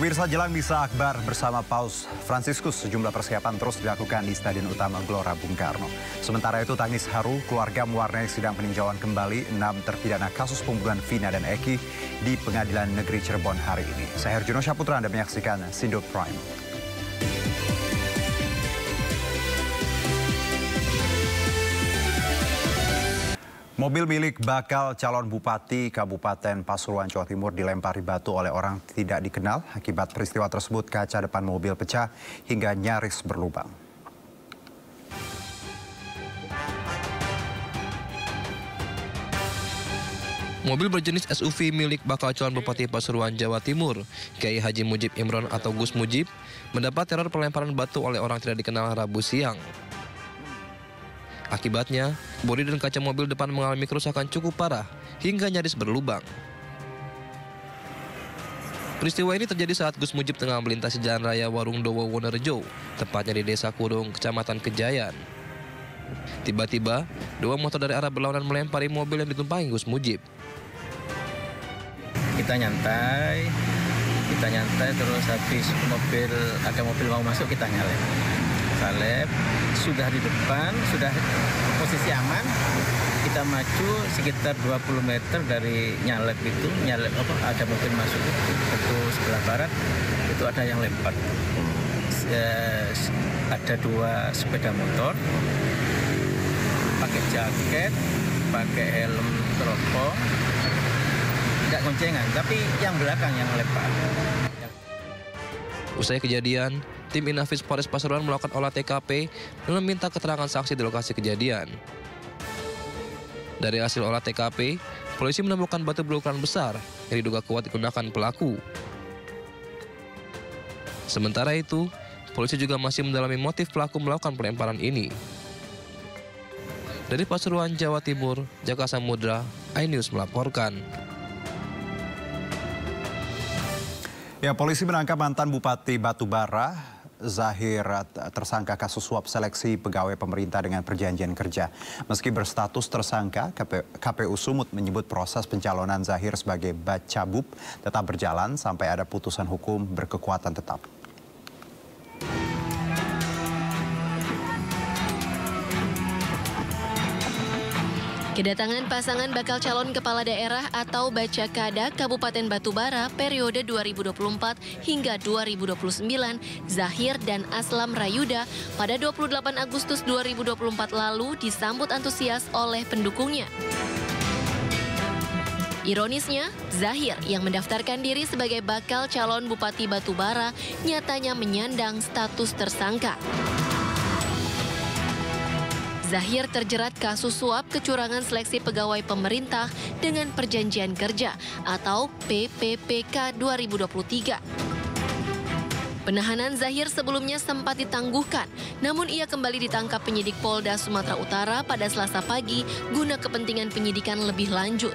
Pemirsa, jelang misa akbar bersama Paus Fransiskus, sejumlah persiapan terus dilakukan di Stadion Utama Gelora Bung Karno. Sementara itu, tangis haru keluarga mewarnai sidang peninjauan kembali 6 terpidana kasus pembunuhan Vina dan Eki di Pengadilan Negeri Cirebon hari ini. Saya Herjuno Syaputra, Anda menyaksikan Sindo Prime. Mobil milik bakal calon bupati Kabupaten Pasuruan, Jawa Timur dilempari batu oleh orang tidak dikenal. Akibat peristiwa tersebut, kaca depan mobil pecah hingga nyaris berlubang. Mobil berjenis SUV milik bakal calon bupati Pasuruan, Jawa Timur, Kiai Haji Mujib Imron atau Gus Mujib, mendapat teror pelemparan batu oleh orang tidak dikenal Rabu siang. Akibatnya, bodi dan kaca mobil depan mengalami kerusakan cukup parah hingga nyaris berlubang. Peristiwa ini terjadi saat Gus Mujib tengah melintasi Jalan Raya Warung Dowo Wonorejo, tepatnya di Desa Kurung, Kecamatan Kejayan. Tiba-tiba, dua motor dari arah berlawanan melempari mobil yang ditumpangi Gus Mujib. Kita nyantai terus habis ada mobil mau masuk, kita nyalep, sudah di depan, sudah posisi aman, kita maju sekitar 20 meter dari nyalep ada mobil masuk itu sebelah barat, itu ada yang lempar. Ada dua sepeda motor pakai jaket, pakai helm teropong, tidak goncengan, tapi yang belakang yang lempar. Usai kejadian, tim Inafis Polres Pasuruan melakukan olah TKP dan meminta keterangan saksi di lokasi kejadian. Dari hasil olah TKP, polisi menemukan batu berukuran besar yang diduga kuat digunakan pelaku. Sementara itu, polisi juga masih mendalami motif pelaku melakukan pelemparan ini. Dari Pasuruan, Jawa Timur, Jaka Samudra, iNews melaporkan. Ya, polisi menangkap mantan Bupati Batubara, Zahir, tersangka kasus suap seleksi pegawai pemerintah dengan perjanjian kerja. Meski berstatus tersangka, KPU Sumut menyebut proses pencalonan Zahir sebagai bacabub tetap berjalan sampai ada putusan hukum berkekuatan tetap. Kedatangan pasangan bakal calon kepala daerah atau Bacakada Kabupaten Batubara periode 2024 hingga 2029, Zahir dan Aslam Rayuda pada 28 Agustus 2024 lalu disambut antusias oleh pendukungnya. Ironisnya, Zahir yang mendaftarkan diri sebagai bakal calon Bupati Batubara nyatanya menyandang status tersangka. Zahir terjerat kasus suap kecurangan seleksi pegawai pemerintah dengan perjanjian kerja atau PPPK 2023. Penahanan Zahir sebelumnya sempat ditangguhkan, namun ia kembali ditangkap penyidik Polda Sumatera Utara pada Selasa pagi guna kepentingan penyidikan lebih lanjut.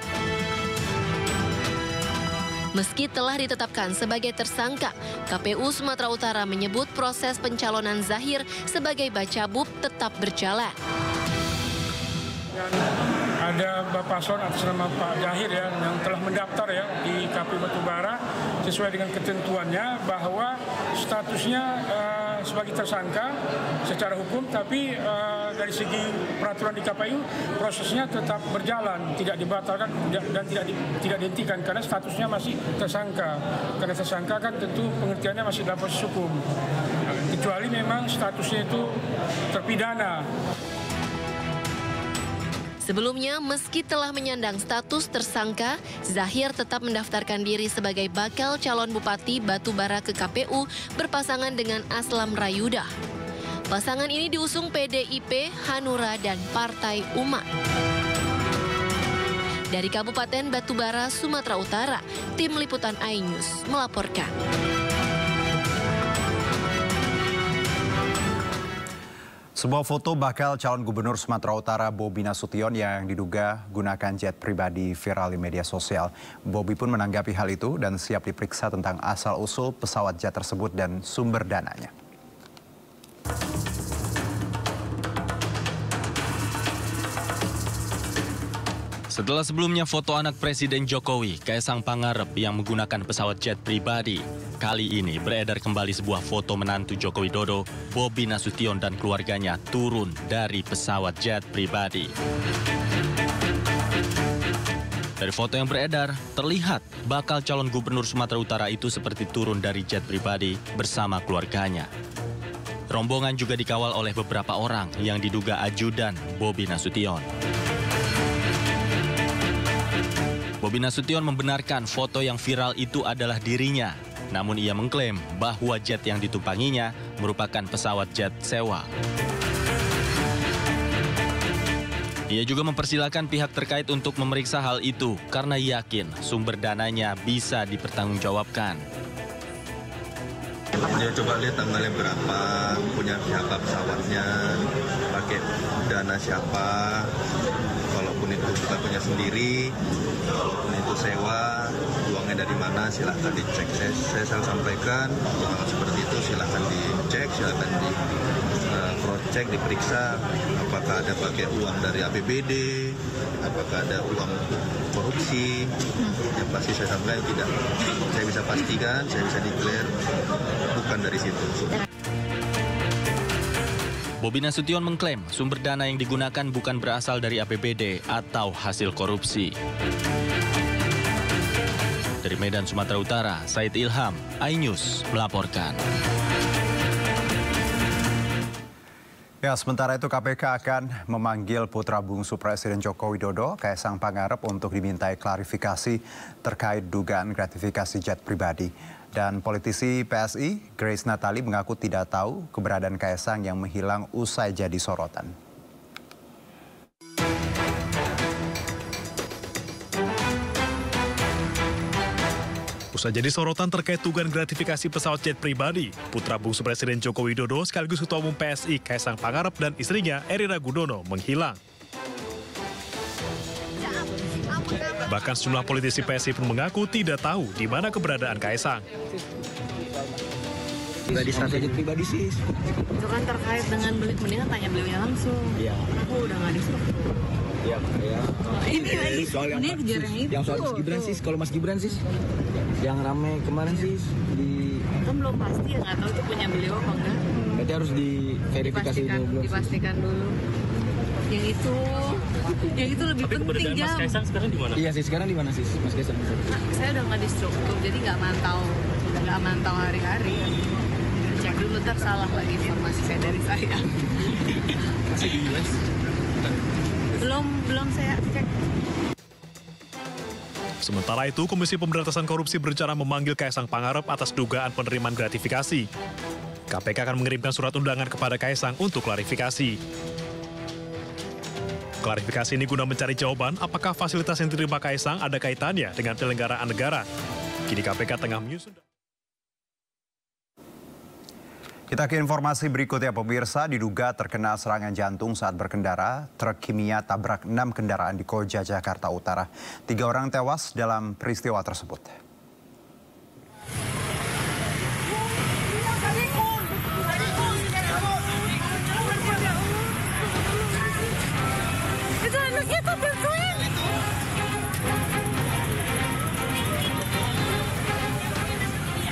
Meski telah ditetapkan sebagai tersangka, KPU Sumatera Utara menyebut proses pencalonan Zahir sebagai bacabub tetap berjalan. Ada Bapak Paslon atas nama Pak Zahir yang telah mendaftar di KPU Batubara sesuai dengan ketentuannya bahwa statusnya sebagai tersangka secara hukum, tapi dari segi peraturan di KPU prosesnya tetap berjalan, tidak dibatalkan dan tidak dihentikan karena statusnya masih tersangka. Karena tersangka kan tentu pengertiannya masih dalam proses hukum, kecuali memang statusnya itu terpidana. Sebelumnya, meski telah menyandang status tersangka, Zahir tetap mendaftarkan diri sebagai bakal calon Bupati Batubara ke KPU berpasangan dengan Aslam Rayuda. Pasangan ini diusung PDIP, Hanura, dan Partai Umat. Dari Kabupaten Batubara, Sumatera Utara, Tim Liputan iNews melaporkan. Sebuah foto bakal calon gubernur Sumatera Utara Bobi Nasution yang diduga gunakan jet pribadi viral di media sosial. Bobi pun menanggapi hal itu dan siap diperiksa tentang asal-usul pesawat jet tersebut dan sumber dananya. Setelah sebelumnya foto anak Presiden Jokowi, Kaisang Pangarep yang menggunakan pesawat jet pribadi, kali ini beredar kembali sebuah foto menantu Joko Widodo, Bobi Nasution dan keluarganya turun dari pesawat jet pribadi. Dari foto yang beredar, terlihat bakal calon gubernur Sumatera Utara itu seperti turun dari jet pribadi bersama keluarganya. Rombongan juga dikawal oleh beberapa orang yang diduga ajudan Bobi Nasution. Bobi Nasution membenarkan foto yang viral itu adalah dirinya. Namun ia mengklaim bahwa jet yang ditumpanginya merupakan pesawat jet sewa. Ia juga mempersilahkan pihak terkait untuk memeriksa hal itu karena yakin sumber dananya bisa dipertanggungjawabkan. Dia coba lihat tanggalnya berapa, punya siapa pesawatnya, pakai dana siapa, kalaupun itu bukan punya sendiri, kalaupun itu sewa, uangnya dari mana silahkan dicek. Saya selalu sampaikan, hal seperti itu silahkan dicek, silahkan di cross-check, diperiksa apakah ada pakai uang dari APBD, apakah ada uang korupsi. Yang pasti saya sampaikan tidak. Saya bisa pastikan, saya bisa declare bukan dari situ. Bobi Nasution mengklaim sumber dana yang digunakan bukan berasal dari APBD atau hasil korupsi. Dari Medan, Sumatera Utara, Said Ilham, iNews melaporkan. Ya, sementara itu KPK akan memanggil putra bungsu Presiden Joko Widodo, Kaisang Pangarep, untuk dimintai klarifikasi terkait dugaan gratifikasi jet pribadi. Dan politisi PSI, Grace Natali, mengaku tidak tahu keberadaan Kaisang yang menghilang usai jadi sorotan. Usai jadi sorotan terkait dugaan gratifikasi pesawat jet pribadi, putra bungsu Presiden Joko Widodo sekaligus Ketua Umum PSI Kaisang Pangarep dan istrinya Erina Gudono menghilang. Bahkan sejumlah politisi PSI pun mengaku tidak tahu di mana keberadaan Kaisang. Pribadi strategi pribadi sih. Itu kan terkait dengan mendingan tanya beliaunya langsung. Iya. Aku udah nggak disuruh. Iya, ya. Ini soal yang itu. Yang soal Mas Gibran sih, kalau Mas Gibran sih yang rame kemarin sih di kan belum pasti ya, nggak tahu itu punya beliau apa enggak. Berarti harus diverifikasi dulu. Dipastikan dulu. Yang itu lebih penting jam. Mas Kaisang sekarang di mana? Iya sih, sekarang di mana sih Mas Kaisang? Nah, saya udah nggak di struktur, jadi nggak mantau hari-hari. Cek dulu, ntar salah lagi informasi saya dari saya. Masih di US? Belum saya cek. Sementara itu, Komisi Pemberantasan Korupsi berencana memanggil Kaisang Pangarep atas dugaan penerimaan gratifikasi. KPK akan mengirimkan surat undangan kepada Kaisang untuk klarifikasi. Klarifikasi ini guna mencari jawaban apakah fasilitas yang diterima Kaisang ada kaitannya dengan penyelenggaraan negara. Kini KPK tengah menyusun. Kita ke informasi berikutnya, pemirsa. Diduga terkena serangan jantung saat berkendara, truk kimia tabrak 6 kendaraan di Koja, Jakarta Utara. 3 orang tewas dalam peristiwa tersebut.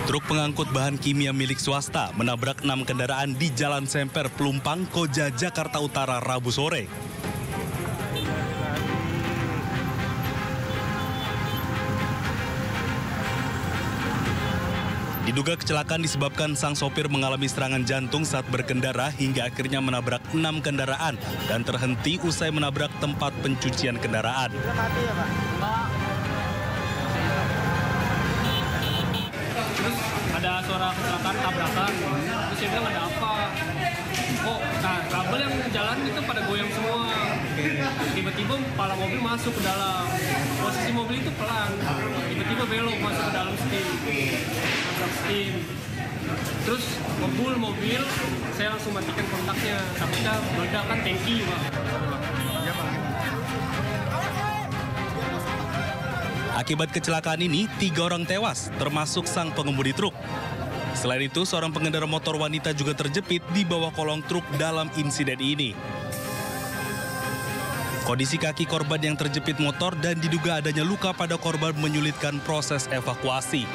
Truk pengangkut bahan kimia milik swasta menabrak 6 kendaraan di Jalan Semper, Pelumpang, Koja, Jakarta Utara, Rabu sore. Diduga kecelakaan disebabkan sang sopir mengalami serangan jantung saat berkendara hingga akhirnya menabrak 6 kendaraan dan terhenti usai menabrak tempat pencucian kendaraan. Ada suara kecelakaan tabrakan, terus saya bilang ada apa? Oh, nah kabel yang jalan itu pada goyang semua. Tiba-tiba kepala mobil masuk ke dalam. Posisi mobil itu pelan, tiba-tiba belok masuk ke dalam steam. Nabrak steam. Terus ngebul mobil, saya langsung matikan kontaknya. Takutnya meledak kan tangki, Pak. Akibat kecelakaan ini, 3 orang tewas, termasuk sang pengemudi truk. Selain itu, seorang pengendara motor wanita juga terjepit di bawah kolong truk dalam insiden ini. Kondisi kaki korban yang terjepit motor dan diduga adanya luka pada korban menyulitkan proses evakuasi.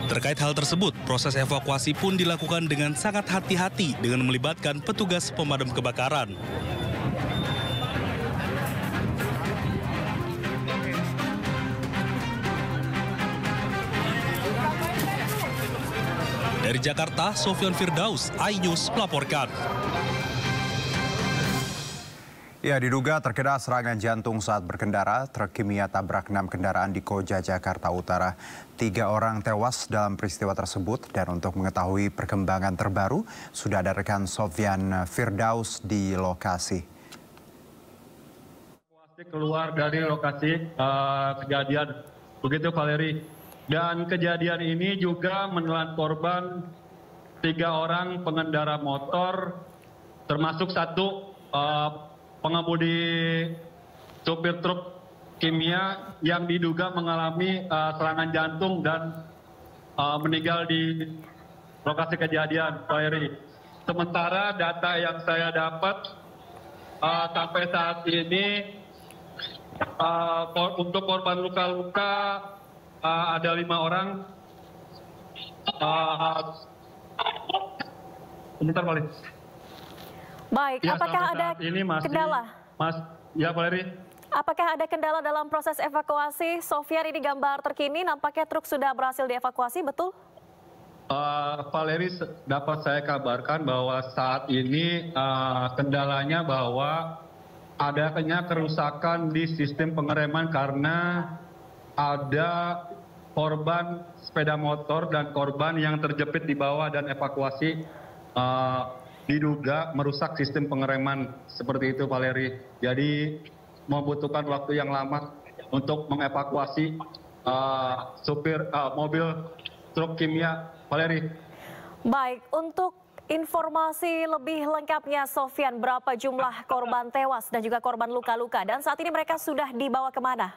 Terkait hal tersebut, proses evakuasi pun dilakukan dengan sangat hati-hati dengan melibatkan petugas pemadam kebakaran. Dari Jakarta, Sofyan Firdaus, iNews melaporkan. Ya, diduga terkena serangan jantung saat berkendara, truk kimia tabrak 6 kendaraan di Koja, Jakarta Utara. 3 orang tewas dalam peristiwa tersebut, dan untuk mengetahui perkembangan terbaru, sudah ada rekan Sofyan Firdaus di lokasi. Keluar dari lokasi kejadian, begitu Valeri. Dan kejadian ini juga menelan korban 3 orang pengendara motor, termasuk 1 pengemudi supir truk kimia yang diduga mengalami serangan jantung dan meninggal di lokasi kejadian, Valeri. Sementara data yang saya dapat sampai saat ini untuk korban luka-luka ada 5 orang. Sebentar, Valeri. Baik, ya, apakah ada kendala? Ya, Valeri. Apakah ada kendala dalam proses evakuasi? Sofyan, ini gambar terkini, nampaknya truk sudah berhasil dievakuasi, betul? Valeri, dapat saya kabarkan bahwa saat ini kendalanya bahwa adanya kerusakan di sistem pengereman karena ada korban sepeda motor dan korban yang terjepit di bawah dan evakuasi diduga merusak sistem pengereman, seperti itu, Valeri. Jadi membutuhkan waktu yang lama untuk mengevakuasi supir mobil truk kimia, Valeri. Baik, untuk informasi lebih lengkapnya, Sofyan, berapa jumlah korban tewas dan juga korban luka-luka, dan saat ini mereka sudah dibawa kemana?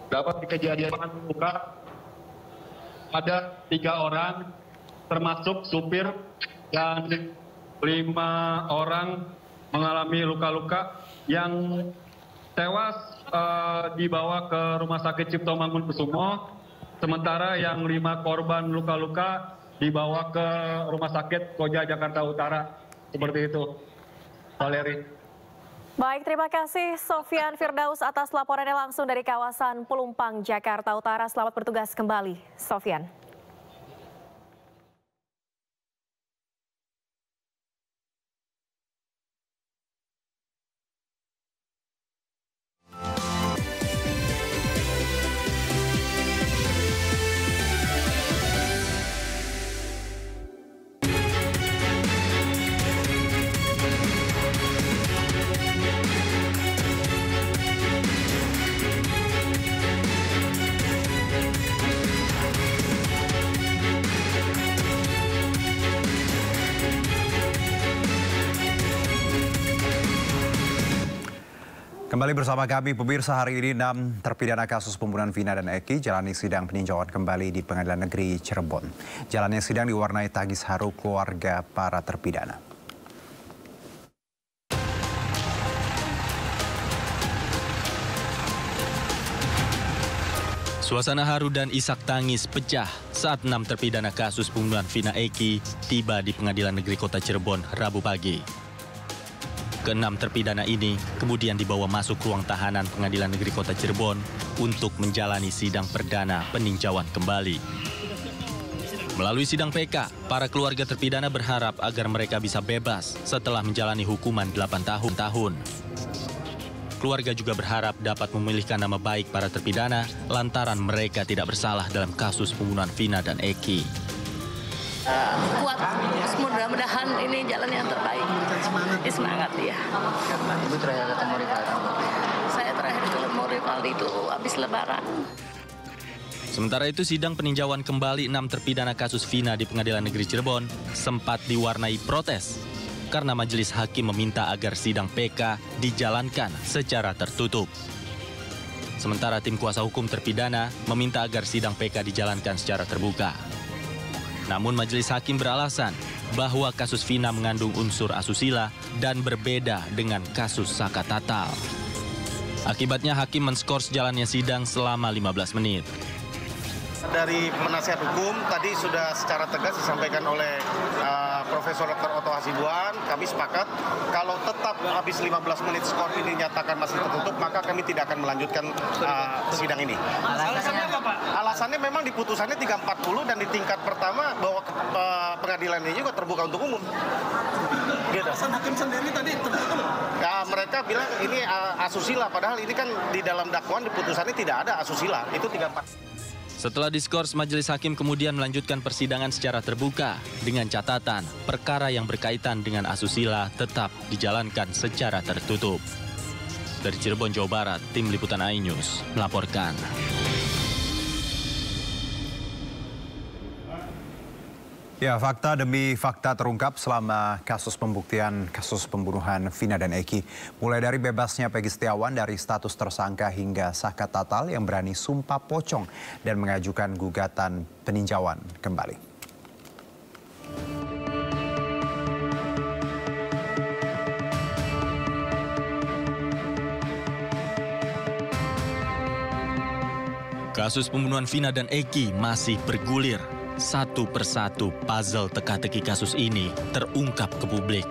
Dapat di kejadian luka ada 3 orang, termasuk supir, dan 5 orang mengalami luka-luka. Yang tewas dibawa ke Rumah Sakit Cipto Mangunkusumo, sementara yang 5 korban luka-luka dibawa ke Rumah Sakit Koja, Jakarta Utara. Seperti itu, Valeri. Baik, terima kasih Sofyan Firdaus atas laporannya langsung dari kawasan Pelumpang, Jakarta Utara. Selamat bertugas kembali, Sofyan. Kembali bersama kami, pemirsa. Hari ini 6 terpidana kasus pembunuhan Vina dan Eki jalani sidang peninjauan kembali di Pengadilan Negeri Cirebon. Jalannya sidang diwarnai tangis haru keluarga para terpidana. Suasana haru dan isak tangis pecah saat 6 terpidana kasus pembunuhan Vina Eki tiba di Pengadilan Negeri Kota Cirebon Rabu pagi. Ke-6 terpidana ini kemudian dibawa masuk ruang tahanan Pengadilan Negeri Kota Cirebon untuk menjalani sidang perdana peninjauan kembali. Melalui sidang PK, para keluarga terpidana berharap agar mereka bisa bebas setelah menjalani hukuman 8 tahun. Keluarga juga berharap dapat memulihkan nama baik para terpidana lantaran mereka tidak bersalah dalam kasus pembunuhan Vina dan Eki. Kuat, mudah-mudahan ini jalan yang terbaik. Semangat ya. Ibu terakhir ketemu Rivaldi? Saya terakhir ketemu Rivaldi itu habis Lebaran. Sementara itu, sidang peninjauan kembali 6 terpidana kasus Vina di Pengadilan Negeri Cirebon sempat diwarnai protes karena majelis hakim meminta agar sidang PK dijalankan secara tertutup. Sementara tim kuasa hukum terpidana meminta agar sidang PK dijalankan secara terbuka. Namun majelis hakim beralasan bahwa kasus Vina mengandung unsur asusila dan berbeda dengan kasus Saka Tatal. Akibatnya hakim menskors jalannya sidang selama 15 menit. Dari penasihat hukum tadi sudah secara tegas disampaikan oleh Profesor Dr. Otto Hasibuan, kami sepakat kalau tetap habis 15 menit skor ini nyatakan masih tertutup, maka kami tidak akan melanjutkan sidang ini. Alasannya apa, Pak? Alasannya memang di putusannya 340 dan di tingkat pertama bahwa pengadilan ini juga terbuka untuk umum. Gitu. Alasan hakim sendiri tadi tertutup. Ya, mereka bilang ini asusila, padahal ini kan di dalam dakwaan di putusannya tidak ada asusila, itu 34. Setelah diskors, majelis hakim kemudian melanjutkan persidangan secara terbuka dengan catatan perkara yang berkaitan dengan asusila tetap dijalankan secara tertutup. Dari Cirebon, Jawa Barat, Tim Liputan iNews melaporkan. Ya, fakta demi fakta terungkap selama kasus pembuktian kasus pembunuhan Vina dan Eki. Mulai dari bebasnya Peggy Setiawan dari status tersangka hingga Saka Tatal yang berani sumpah pocong dan mengajukan gugatan peninjauan kembali. Kasus pembunuhan Vina dan Eki masih bergulir. Satu persatu puzzle teka-teki kasus ini terungkap ke publik.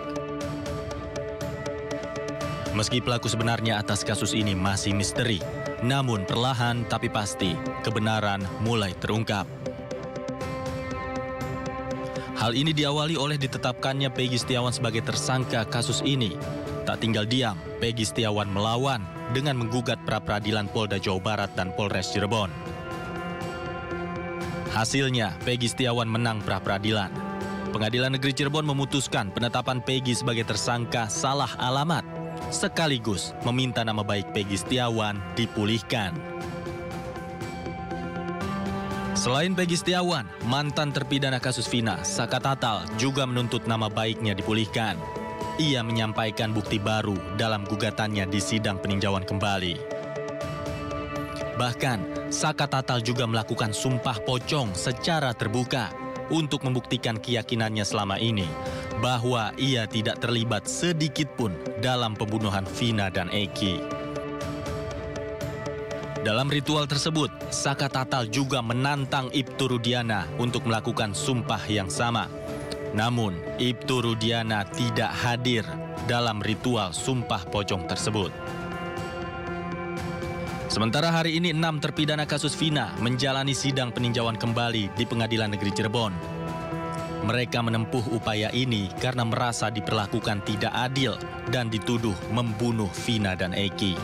Meski pelaku sebenarnya atas kasus ini masih misteri, namun perlahan tapi pasti kebenaran mulai terungkap. Hal ini diawali oleh ditetapkannya Peggy Setiawan sebagai tersangka kasus ini. Tak tinggal diam, Peggy Setiawan melawan dengan menggugat pra-peradilan Polda Jawa Barat dan Polres Cirebon. Hasilnya, Peggy Setiawan menang pra-peradilan. Pengadilan Negeri Cirebon memutuskan penetapan Peggy sebagai tersangka salah alamat, sekaligus meminta nama baik Peggy Setiawan dipulihkan. Selain Peggy Setiawan, mantan terpidana kasus Vina, Saka Tatal, juga menuntut nama baiknya dipulihkan. Ia menyampaikan bukti baru dalam gugatannya di sidang peninjauan kembali. Bahkan, Saka Tatal juga melakukan sumpah pocong secara terbuka untuk membuktikan keyakinannya selama ini bahwa ia tidak terlibat sedikit pun dalam pembunuhan Vina dan Eki. Dalam ritual tersebut, Saka Tatal juga menantang Ibtu Rudiana untuk melakukan sumpah yang sama. Namun, Ibtu Rudiana tidak hadir dalam ritual sumpah pocong tersebut. Sementara hari ini 6 terpidana kasus Vina menjalani sidang peninjauan kembali di Pengadilan Negeri Cirebon. Mereka menempuh upaya ini karena merasa diperlakukan tidak adil dan dituduh membunuh Vina dan Eki.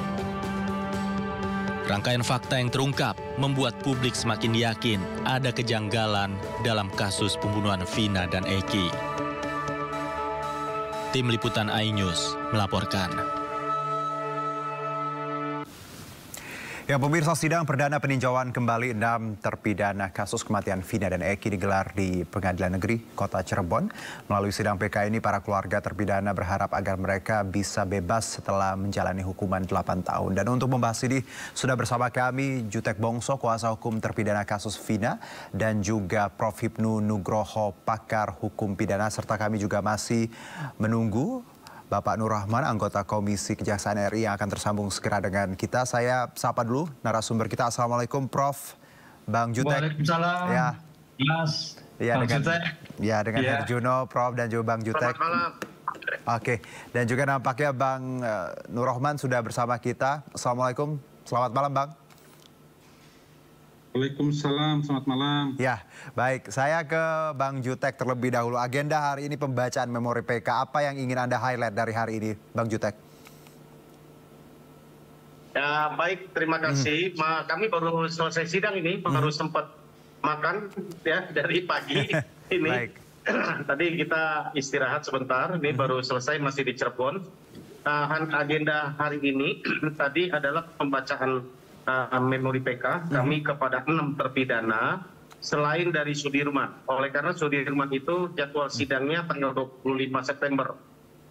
Rangkaian fakta yang terungkap membuat publik semakin yakin ada kejanggalan dalam kasus pembunuhan Vina dan Eki. Tim Liputan iNews melaporkan. Ya, pemirsa, sidang perdana peninjauan kembali 6 terpidana kasus kematian Vina dan Eki digelar di Pengadilan Negeri Kota Cirebon. Melalui sidang PK ini, para keluarga terpidana berharap agar mereka bisa bebas setelah menjalani hukuman 8 tahun. Dan untuk membahas ini, sudah bersama kami Jutek Bongso, kuasa hukum terpidana kasus Vina, dan juga Prof. Hipnu Nugroho, pakar hukum pidana, serta kami juga masih menunggu Bapak Nur Rahman, anggota Komisi Kejaksaan RI yang akan tersambung segera dengan kita. Saya sapa dulu narasumber kita. Assalamualaikum, Prof. Bang Jutek. Waalaikumsalam. Ya. Mas. Ya, Bang dengan Jutek. Ya, dengan Ya. Herjuno, Prof, dan juga Bang Jutek. Selamat malam. Oke, dan juga nampaknya Bang Nur Rahman sudah bersama kita. Assalamualaikum. Selamat malam, Bang. Waalaikumsalam, selamat malam. Ya, baik. Saya ke Bang Jutek terlebih dahulu. Agenda hari ini pembacaan memori PK. Apa yang ingin Anda highlight dari hari ini, Bang Jutek? Ya, baik, terima kasih. Kami baru selesai sidang ini, baru sempat makan ya dari pagi ini. Baik. Tadi kita istirahat sebentar, ini baru selesai, masih di Cirebon. Agenda hari ini tadi adalah pembacaan memori PK kami kepada 6 terpidana selain dari Sudirman. Oleh karena Sudirman itu jadwal sidangnya tanggal 25 September.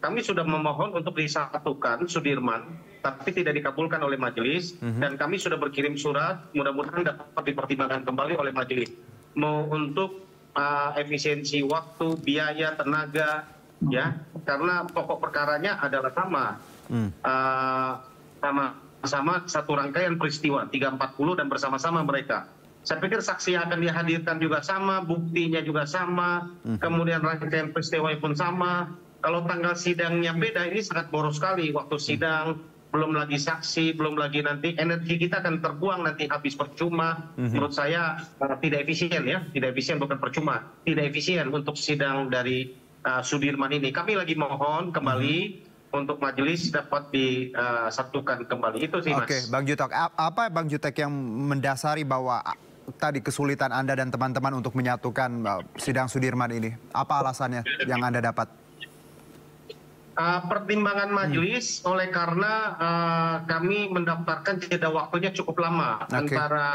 Kami sudah memohon untuk disatukan Sudirman, tapi tidak dikabulkan oleh majelis, dan kami sudah berkirim surat, mudah-mudahan dapat dipertimbangkan kembali oleh majelis. Mau untuk efisiensi waktu, biaya, tenaga, ya, karena pokok perkaranya adalah sama. Sama bersama-sama satu rangkaian peristiwa 340 dan bersama-sama mereka. Saya pikir saksi yang akan dihadirkan juga sama, buktinya juga sama, kemudian rangkaian peristiwa pun sama. Kalau tanggal sidangnya beda, ini sangat boros sekali waktu sidang, belum lagi saksi, belum lagi nanti energi kita akan terbuang nanti habis percuma. Menurut saya tidak efisien ya, tidak efisien bukan percuma, tidak efisien untuk sidang dari Sudirman ini. Kami lagi mohon kembali untuk majelis dapat disatukan kembali. Itu sih Mas. Oke, Bang Jutek, apa Bang Jutek yang mendasari bahwa tadi kesulitan Anda dan teman-teman untuk menyatukan sidang Sudirman ini? Apa alasannya yang Anda dapat? Pertimbangan majelis oleh karena kami mendaftarkan jeda waktunya cukup lama antara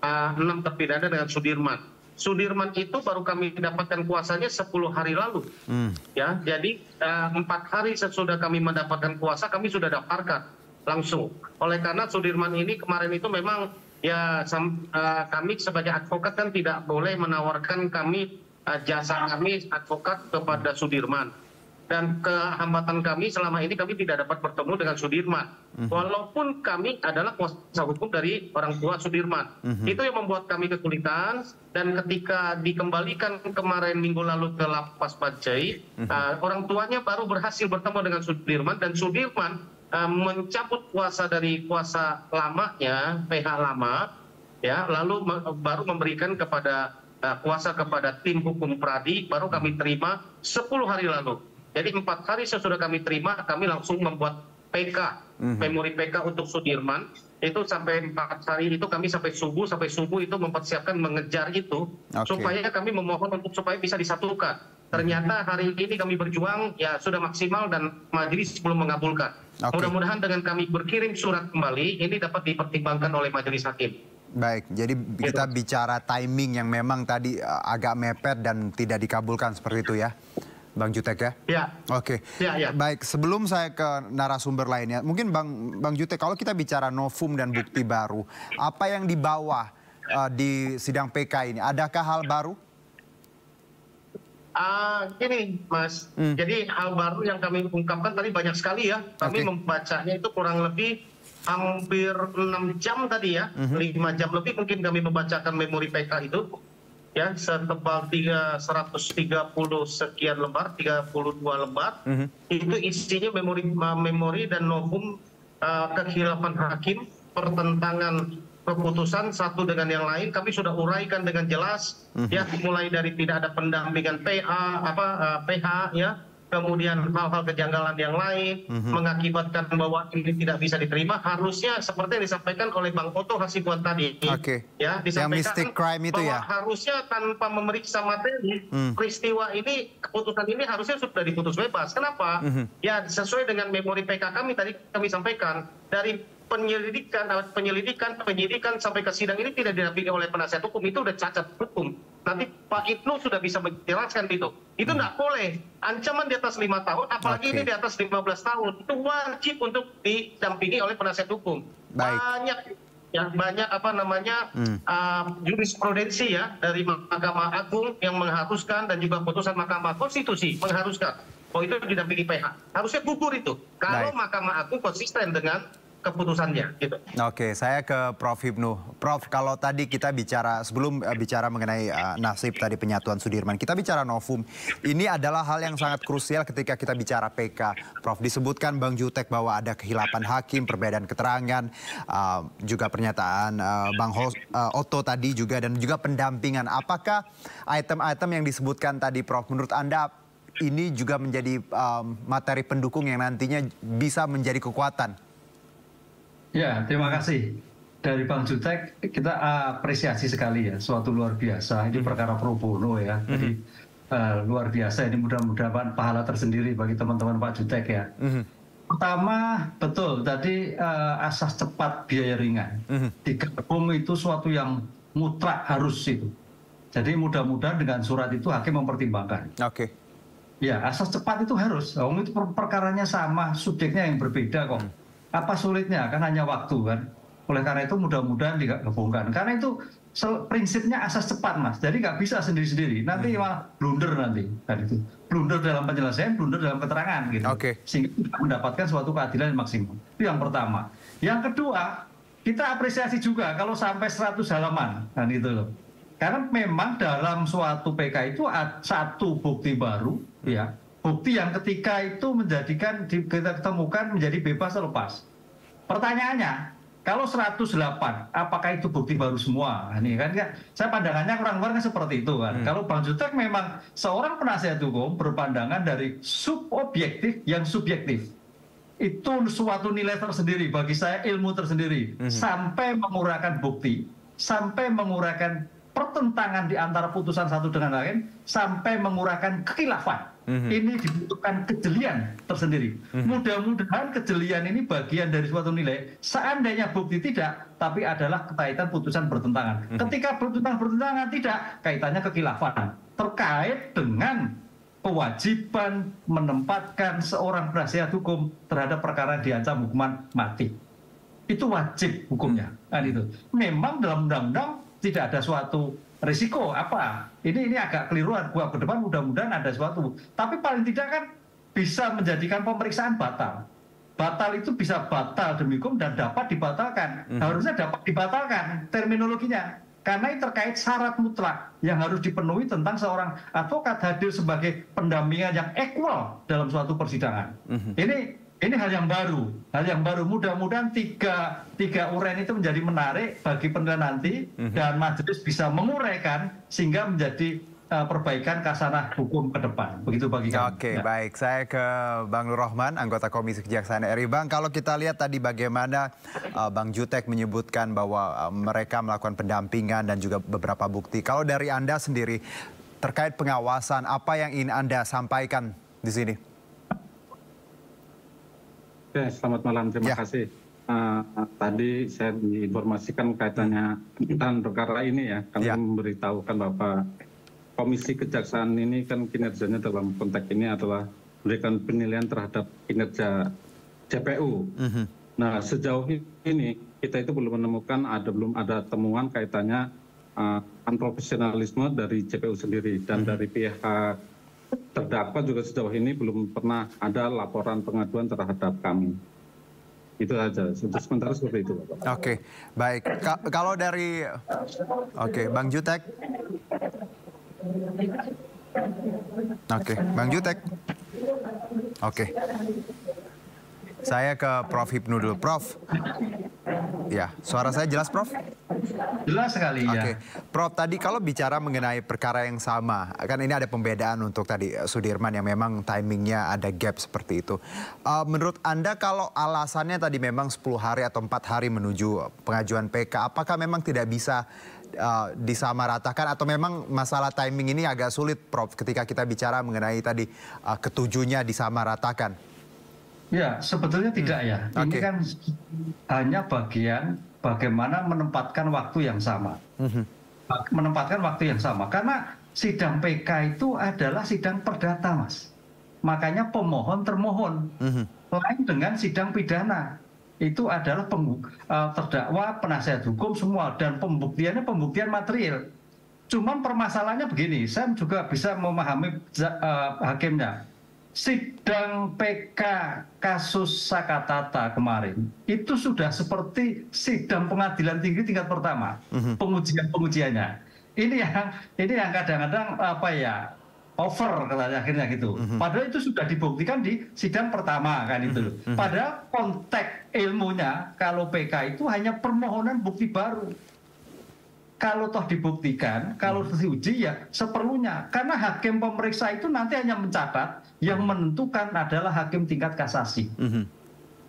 6 terpidana dengan Sudirman. Sudirman itu baru kami dapatkan kuasanya 10 hari lalu. Ya, jadi 4 hari sesudah kami mendapatkan kuasa kami sudah daftarkan langsung. Oleh karena Sudirman ini kemarin itu memang ya kami sebagai advokat kan tidak boleh menawarkan kami jasa kami advokat kepada Sudirman. Dan kehambatan kami selama ini kami tidak dapat bertemu dengan Sudirman. Walaupun kami adalah kuasa hukum dari orang tua Sudirman. Itu yang membuat kami kesulitan. Dan ketika dikembalikan kemarin minggu lalu ke Lapas Pacai, orang tuanya baru berhasil bertemu dengan Sudirman. Dan Sudirman mencabut kuasa dari kuasa lamanya, PH lama, ya, lalu baru memberikan kepada kuasa kepada tim hukum Pradi, baru kami terima 10 hari lalu. Jadi 4 hari sesudah kami terima, kami langsung membuat PK, memori PK untuk Sudirman. Itu sampai 4 hari itu kami sampai subuh itu mempersiapkan mengejar itu, supaya kami memohon untuk supaya bisa disatukan. Ternyata hari ini kami berjuang, ya sudah maksimal dan majelis belum mengabulkan. Mudah-mudahan dengan kami berkirim surat kembali, ini dapat dipertimbangkan oleh majelis hakim. Baik, jadi kita bicara timing yang memang tadi agak mepet dan tidak dikabulkan seperti itu ya, Bang Jutek ya? Ya. Oke. Ya. Baik, sebelum saya ke narasumber lainnya, mungkin Bang Jutek, kalau kita bicara novum dan bukti baru, apa yang dibawa di sidang PK ini? Adakah hal baru? Gini Mas, jadi hal baru yang kami ungkapkan tadi banyak sekali ya. Kami membacanya itu kurang lebih hampir 6 jam tadi ya, 5 jam lebih mungkin kami membacakan memori PK itu. Ya, setebal 130 sekian lembar, 32 lembar. Itu isinya memori dan novum kekhilafan hakim, pertentangan keputusan satu dengan yang lain. Kami sudah uraikan dengan jelas, ya, mulai dari tidak ada pendampingan PH, ya, kemudian hal-hal kejanggalan yang lain mengakibatkan bahwa ini tidak bisa diterima. Harusnya seperti yang disampaikan oleh Bang Oto Hasibuan tadi, ya, disampaikan yang mystic crime itu bahwa ya, harusnya tanpa memeriksa materi peristiwa ini, keputusan ini harusnya sudah diputus bebas. Kenapa? Ya, sesuai dengan memori PK kami tadi kami sampaikan, dari penyelidikan sampai ke sidang ini tidak didampingi oleh penasihat hukum, itu udah cacat hukum. Nanti Pak Ibnu sudah bisa menjelaskan itu. Itu nggak boleh. Ancaman di atas 5 tahun, apalagi ini di atas 15 tahun. Itu wajib untuk didampingi oleh penasihat hukum. Banyak jurisprudensi ya dari Mahkamah Agung yang mengharuskan, dan juga putusan Mahkamah Konstitusi mengharuskan bahwa itu didampingi PH. Harusnya gugur itu. Kalau Mahkamah Agung konsisten dengan keputusannya gitu. Oke, saya ke Prof Hipnu. Prof, kalau tadi kita bicara, sebelum bicara mengenai nasib tadi penyatuan Sudirman, kita bicara novum. Ini adalah hal yang sangat krusial ketika kita bicara PK. Prof, disebutkan Bang Jutek bahwa ada kehilapan hakim, perbedaan keterangan, juga pernyataan Bang Oto tadi juga, dan juga pendampingan. Apakah item-item yang disebutkan tadi, Prof, menurut Anda ini juga menjadi materi pendukung yang nantinya bisa menjadi kekuatan? Ya, terima kasih. Dari Bang Jutek kita apresiasi sekali ya, suatu luar biasa. Ini perkara pro bono ya, jadi luar biasa. Ini mudah-mudahan pahala tersendiri bagi teman-teman Pak Jutek ya. Pertama, betul, tadi asas cepat biaya ringan. Digabung itu suatu yang mutlak harus itu. Jadi mudah-mudahan dengan surat itu hakim mempertimbangkan. Ya, asas cepat itu harus. Itu perkaranya sama, subjeknya yang berbeda kok. Apa sulitnya? Kan hanya waktu kan. Oleh karena itu mudah-mudahan digabungkan. Karena itu prinsipnya asas cepat, Mas. Jadi nggak bisa sendiri-sendiri. Nanti malah blunder nanti. Dan itu blunder dalam penyelesaian, blunder dalam keterangan gitu. Sehingga tidak mendapatkan suatu keadilan yang maksimum. Itu yang pertama. Yang kedua, kita apresiasi juga kalau sampai 100 halaman. Dan itu loh. Karena memang dalam suatu PK itu ada satu bukti baru, ya. Bukti yang ketika itu menjadikan kita temukan menjadi bebas atau lepas. Pertanyaannya, kalau 108, apakah itu bukti baru semua? Ini kan saya pandangannya kurang-kurang seperti itu kan. Kalau Bang Jutek memang seorang penasihat hukum berpandangan dari subobjektif yang subjektif. Itu suatu nilai tersendiri bagi saya, ilmu tersendiri. Sampai menguraikan bukti, sampai menguraikan pertentangan di antara putusan satu dengan lain, sampai menguraikan kekhilafan. Ini dibutuhkan kejelian tersendiri. Mudah-mudahan kejelian ini bagian dari suatu nilai. Seandainya bukti tidak, tapi adalah kaitan putusan bertentangan. Ketika putusan bertentangan tidak, kaitannya kekhilafan. Terkait dengan kewajiban menempatkan seorang penasihat hukum terhadap perkara yang diancam hukuman mati. Itu wajib hukumnya. Kan itu. Memang dalam undang-undang tidak ada suatu risiko apa ini agak keliruan gua ke depan, mudah-mudahan ada sesuatu, tapi paling tidak kan bisa menjadikan pemeriksaan batal itu bisa batal demi hukum dan dapat dibatalkan. Harusnya dapat dibatalkan terminologinya, karena ini terkait syarat mutlak yang harus dipenuhi tentang seorang advokat hadir sebagai pendampingan yang equal dalam suatu persidangan. Ini hal yang baru. Mudah-mudahan tiga uraian itu menjadi menarik bagi penilaian nanti dan majelis bisa menguraikan sehingga menjadi perbaikan kasanah hukum ke depan. Begitu bagi kami. Oke, baik. Saya ke Bang Nur Rohman, anggota Komisi Kejaksaan RI. Bang, kalau kita lihat tadi bagaimana Bang Jutek menyebutkan bahwa mereka melakukan pendampingan dan juga beberapa bukti. Kalau dari Anda sendiri terkait pengawasan, apa yang ingin Anda sampaikan di sini? Oke, selamat malam. Terima kasih. Tadi saya diinformasikan kaitannya tentang perkara ini ya. Kami memberitahukan bahwa Komisi Kejaksaan ini kan kinerjanya dalam konteks ini adalah memberikan penilaian terhadap kinerja JPU. Nah, sejauh ini kita itu belum menemukan belum ada temuan kaitannya unprofesionalisme dari JPU sendiri dan dari pihak terdakwa juga sejauh ini belum pernah ada laporan pengaduan terhadap kami. Itu saja. Sementara seperti itu, Bapak. Oke, baik. Kalau dari Bang Jutek. Bang Jutek. Saya ke Prof Hipnu dulu. Prof. Ya, suara saya jelas, Prof? Jelas sekali, ya. Prof, tadi kalau bicara mengenai perkara yang sama, kan ini ada pembedaan untuk tadi Sudirman yang memang timingnya ada gap seperti itu. Menurut Anda kalau alasannya tadi memang 10 hari atau 4 hari menuju pengajuan PK, apakah memang tidak bisa disamaratakan atau memang masalah timing ini agak sulit, Prof, ketika kita bicara mengenai tadi ketujuhnya disamaratakan? Ya, sebetulnya tidak ya. Ini kan hanya bagian bagaimana menempatkan waktu yang sama. Menempatkan waktu yang sama. Karena sidang PK itu adalah sidang perdata, Mas. Makanya pemohon termohon. Lain dengan sidang pidana. Itu adalah terdakwa, penasihat hukum semua. Dan pembuktiannya pembuktian material. Cuman permasalahannya begini, saya juga bisa memahami hakimnya. Sidang PK kasus Sakatata kemarin itu sudah seperti sidang pengadilan tinggi tingkat pertama, pengujiannya. Ini yang kadang-kadang over katanya akhirnya gitu. Padahal itu sudah dibuktikan di sidang pertama kan itu. Padahal konteks ilmunya kalau PK itu hanya permohonan bukti baru. Kalau toh dibuktikan, kalau diuji ya seperlunya. Karena hakim pemeriksa itu nanti hanya mencatat, yang menentukan adalah hakim tingkat kasasi.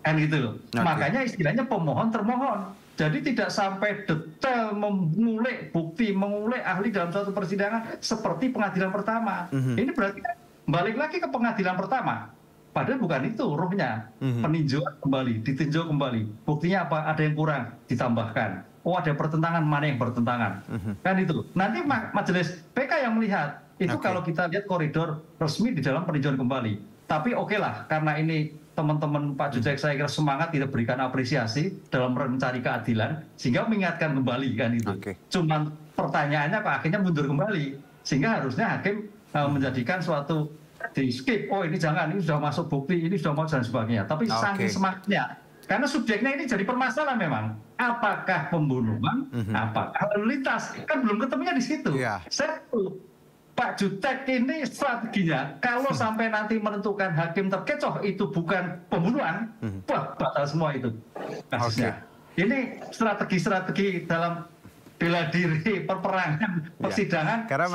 Kan gitu loh. Makanya istilahnya pemohon termohon. Jadi tidak sampai detail mengulik bukti, mengulik ahli dalam suatu persidangan seperti pengadilan pertama. Ini berarti balik lagi ke pengadilan pertama. Padahal bukan itu ruhnya. Peninjauan kembali, ditinjau kembali. Buktinya apa? Ada yang kurang, ditambahkan. Oh, ada pertentangan, mana yang bertentangan. Kan itu. Nanti majelis PK yang melihat. Itu kalau kita lihat koridor resmi di dalam peninjauan kembali. Tapi oke lah, karena ini teman-teman Pak Jutek saya kira semangat, kita berikan apresiasi dalam mencari keadilan, sehingga mengingatkan kembali kan itu. Cuman pertanyaannya kok akhirnya mundur kembali, sehingga harusnya hakim menjadikan suatu di skip, oh ini jangan, ini sudah masuk bukti, ini sudah mau dan sebagainya. Tapi saking semangatnya, karena subjeknya ini jadi permasalahan memang. Apakah pembunuhan, apakah lalu lintas, kan belum ketemunya di situ. Satu, Pak Jutek ini strateginya, kalau sampai nanti menentukan hakim terkecoh itu bukan pembunuhan, wah batal semua itu kasusnya. Ini strategi-strategi dalam bela diri, perperangan, persidangan. Karena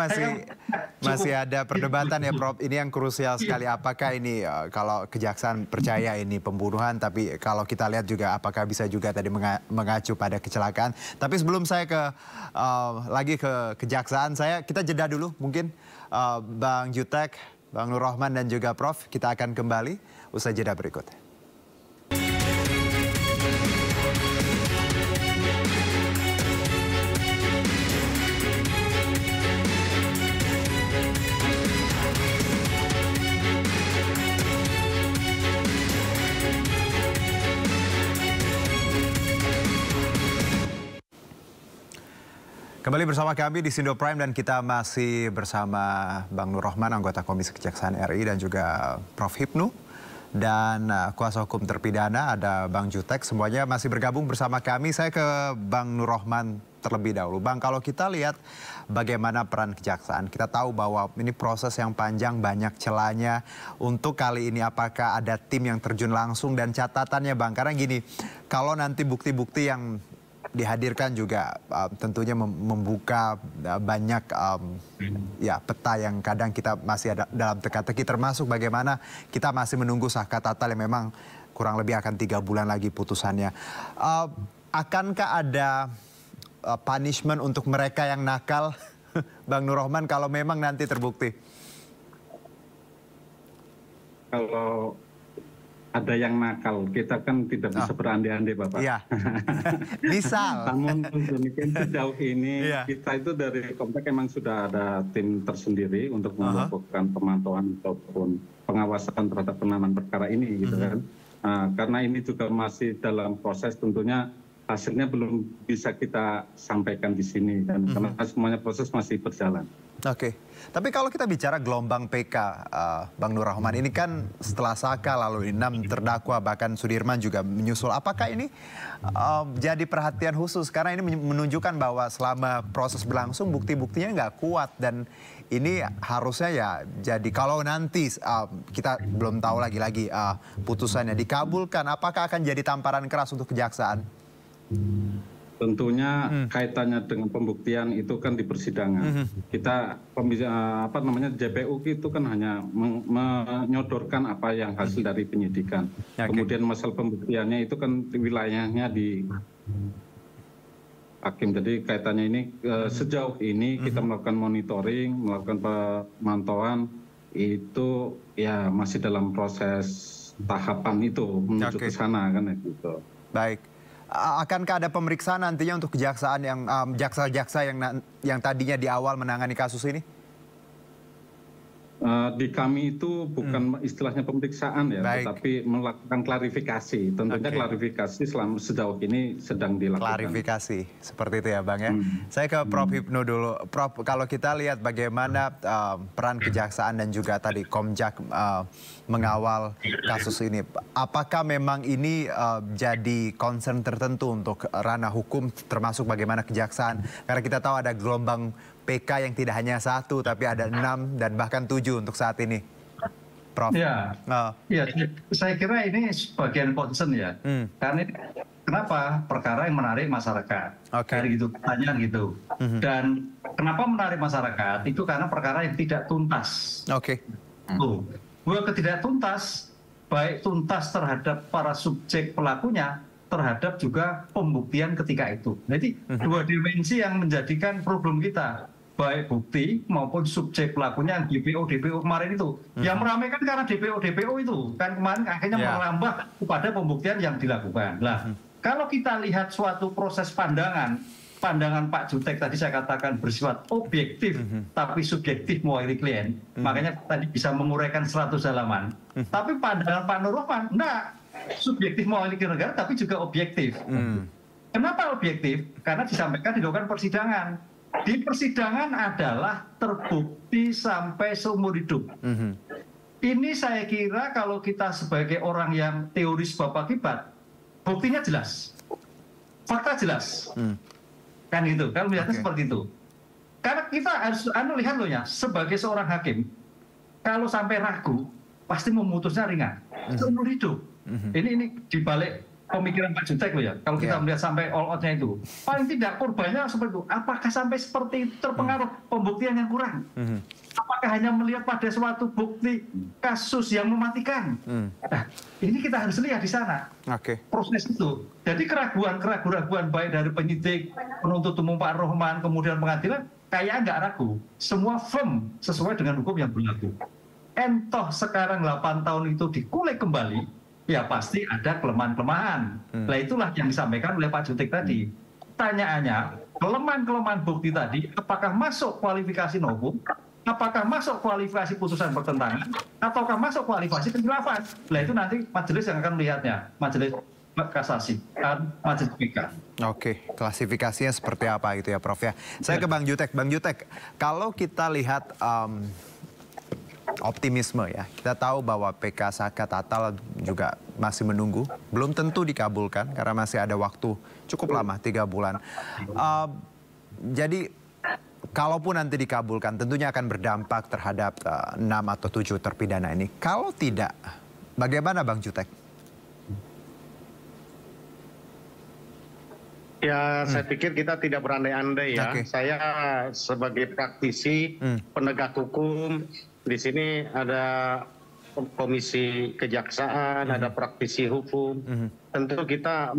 masih ada perdebatan ya Prof, ini yang krusial sekali. Apakah ini kalau kejaksaan percaya ini pembunuhan, tapi kalau kita lihat juga apakah bisa juga tadi mengacu pada kecelakaan. Tapi sebelum saya lagi ke kejaksaan, kita jeda dulu mungkin Bang Jutek, Bang Nur Rohman dan juga Prof, kita akan kembali usai jeda berikut. Kembali bersama kami di Sindo Prime dan kita masih bersama Bang Nur Rohman, anggota Komisi Kejaksaan RI dan juga Prof Hipnu dan kuasa hukum terpidana ada Bang Jutek. Semuanya masih bergabung bersama kami. Saya ke Bang Nur Rohman terlebih dahulu. Bang, kalau kita lihat bagaimana peran kejaksaan, kita tahu bahwa ini proses yang panjang, banyak celahnya. Untuk kali ini apakah ada tim yang terjun langsung dan catatannya Bang? Karena gini, kalau nanti bukti-bukti yang dihadirkan juga tentunya membuka banyak peta yang kadang kita masih ada dalam teka-teki, termasuk bagaimana kita masih menunggu sah katatal yang memang kurang lebih akan 3 bulan lagi putusannya. Akankah ada punishment untuk mereka yang nakal, Bang Nur Rohman, kalau memang nanti terbukti? Kalau ada yang nakal, kita kan tidak bisa berandai-andai, Bapak. Iya. Misal. Namun demikian sejauh ini kita itu dari Komplek memang sudah ada tim tersendiri untuk melakukan pemantauan ataupun pengawasan terhadap penanganan perkara ini, gitu kan. Karena ini juga masih dalam proses, tentunya hasilnya belum bisa kita sampaikan di sini, dan karena semuanya proses masih berjalan. Oke, tapi kalau kita bicara gelombang PK, Bang Nur Rohman, ini kan setelah Saka lalu 6 terdakwa, bahkan Sudirman juga menyusul. Apakah ini jadi perhatian khusus? Karena ini menunjukkan bahwa selama proses berlangsung bukti-buktinya nggak kuat, dan ini harusnya ya jadi kalau nanti kita belum tahu lagi putusannya dikabulkan, apakah akan jadi tamparan keras untuk kejaksaan? Tentunya kaitannya dengan pembuktian itu kan di persidangan. Kita JPU itu kan hanya menyodorkan apa yang hasil dari penyidikan. Kemudian masalah pembuktiannya itu kan wilayahnya di hakim. Jadi kaitannya ini sejauh ini kita melakukan monitoring, melakukan pemantauan itu ya masih dalam proses tahapan itu menuju ke sana kan gitu. Baik. Akankah ada pemeriksaan nantinya untuk kejaksaan yang jaksa-jaksa yang tadinya di awal menangani kasus ini? Di kami itu bukan istilahnya pemeriksaan ya, tetapi melakukan klarifikasi. Tentunya klarifikasi sejauh ini sedang dilakukan. Klarifikasi, seperti itu ya Bang ya. Saya ke Prof Hipnu dulu. Prof, kalau kita lihat bagaimana peran kejaksaan dan juga tadi Komjak mengawal kasus ini, apakah memang ini jadi concern tertentu untuk ranah hukum, termasuk bagaimana kejaksaan? Karena kita tahu ada gelombang PK yang tidak hanya 1, tapi ada 6 dan bahkan 7 untuk saat ini, Prof. Ya, saya kira ini sebagian concern ya. Karena ini, kenapa perkara yang menarik masyarakat? Kayak gitu, pertanyaan gitu. Dan kenapa menarik masyarakat? Itu karena perkara yang tidak tuntas. Bahwa ketidak tuntas, baik tuntas terhadap para subjek pelakunya, terhadap juga pembuktian ketika itu. Jadi 2 dimensi yang menjadikan problem kita, baik bukti maupun subjek pelakunya yang DPO kemarin itu. Yang meramaikan karena DPO itu kan kemarin akhirnya merambah kepada pembuktian yang dilakukan. Nah, kalau kita lihat suatu proses pandangan pandangan Pak Jutek tadi saya katakan bersifat objektif tapi subjektif mewakili klien, makanya tadi bisa menguraikan 100 halaman. Tapi pandangan Pak Nur Rahman enggak, subjektif mewakili negara tapi juga objektif. Kenapa objektif? Karena disampaikan di dalam persidangan. Di persidangan adalah terbukti sampai seumur hidup. Ini saya kira kalau kita sebagai orang yang teori sebab akibat, buktinya jelas, fakta jelas. Kan gitu, kan melihatnya seperti itu. Karena kita harus lihat loh ya, sebagai seorang hakim, kalau sampai ragu, pasti memutusnya ringan, seumur hidup. Ini dibalik pemikiran Pak Jutek loh ya, kalau kita melihat sampai all out-nya itu. Paling tidak korbannya seperti itu, apakah sampai seperti itu terpengaruh pembuktian yang kurang? Apakah hanya melihat pada suatu bukti kasus yang mematikan? Nah, ini kita harus lihat di sana. Proses itu. Jadi keraguan baik dari penyidik, penuntut umum Pak Rohman, kemudian pengadilan, kayak nggak ragu. Semua firm sesuai dengan hukum yang berlaku. Entoh sekarang 8 tahun itu dikulik kembali, ya pasti ada kelemahan-kelemahan. Nah itulah yang disampaikan oleh Pak Jutek tadi. Pertanyaannya, kelemahan-kelemahan bukti tadi, apakah masuk kualifikasi novum? Apakah masuk kualifikasi putusan pertentangan, ataukah masuk kualifikasi kekhilafan? Nah itu nanti majelis yang akan melihatnya, majelis kasasi, majelis PK. Oke, klasifikasinya seperti apa gitu ya Prof ya. Saya ke Bang Jutek. Bang Jutek, kalau kita lihat optimisme ya, kita tahu bahwa PK Saka Tatal juga masih menunggu, belum tentu dikabulkan karena masih ada waktu cukup lama, 3 bulan. Jadi kalaupun nanti dikabulkan, tentunya akan berdampak terhadap 6 atau 7 terpidana ini. Kalau tidak, bagaimana Bang Jutek? Ya, saya pikir kita tidak berandai-andai ya. Saya sebagai praktisi, penegak hukum, di sini ada komisi kejaksaan, ada praktisi hukum. Tentu kita